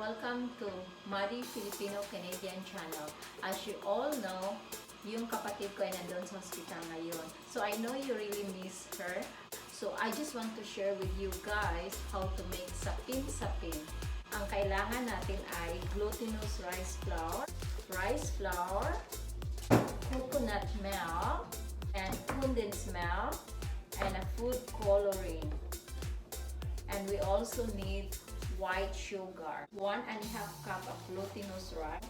Welcome to Mighty Filipino Canadian channel. As you all know, yung kapatid ko ay nandun sa hospital ngayon. So I know you really miss her. So I just want to share with you guys how to make sapin. Ang kailangan natin ay glutinous rice flour, coconut milk, and condensed milk, and a food coloring. And we also need white sugar, 1.5 cup of glutinous rice,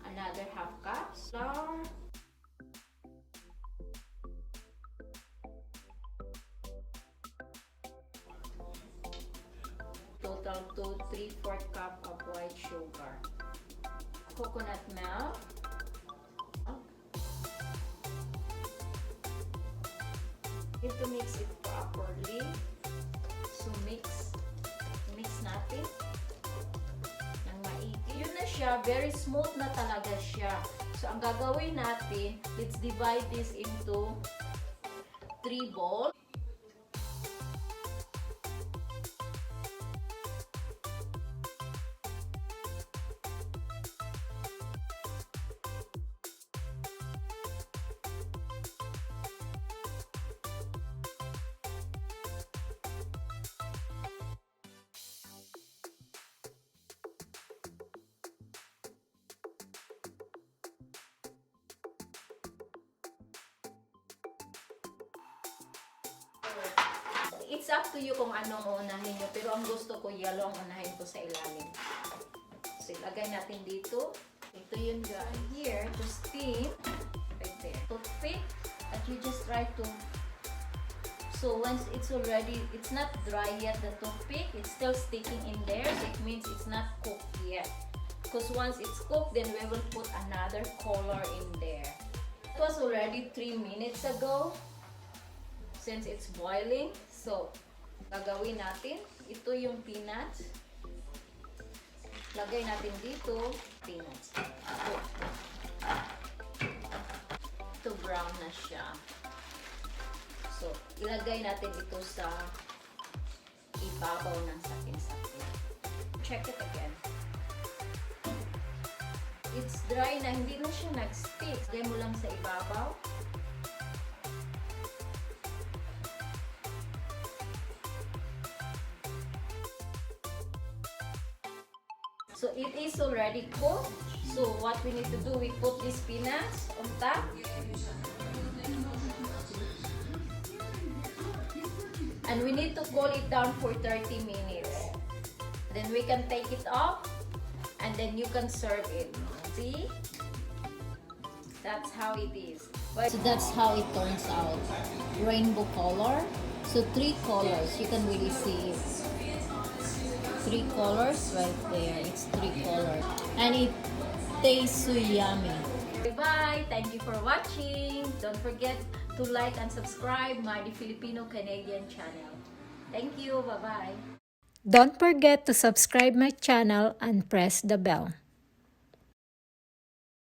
another half cup flour, total to 3/4 cup of white sugar, coconut milk, need to mix it properly. So mix natin ng maigi. Yun na siya, very smooth na talaga siya. So ang gagawin natin, let's divide this into 3 bowls. It's up to you kung anong unahin nyo, pero ang gusto ko yellow ang unahin ko sa ilalim. So ilagay natin dito. Ito yun guys. Here to steam. Right there. Toothpick that you just try to. So once it's already, it's not dry yet, the toothpick, it's still sticking in there. So it means it's not cooked yet. Because once it's cooked, then we will put another color in there. It was already 3 minutes ago. Since it's boiling, so gagawin natin, ito yung peanuts. Lagay natin dito, peanuts. Ito brown na siya. So, ilagay natin ito sa ibabaw ng sapin-sapin. Check it again. It's dry na, hindi na siya nag-stick. Lagay mo lang sa ibabaw. So it is already cooked. So what we need to do, we put these peanuts on top. And we need to cool it down for 30 minutes. Then we can take it off and then you can serve it. See? That's how it is. So that's how it turns out. Rainbow color. So 3 colors. You can really see it. 3 colors right there. It's 3 colors. And it tastes so yummy. Bye! Thank you for watching. Don't forget to like and subscribe my Filipino Canadian channel. Thank you. Bye-bye. Don't forget to subscribe my channel and press the bell.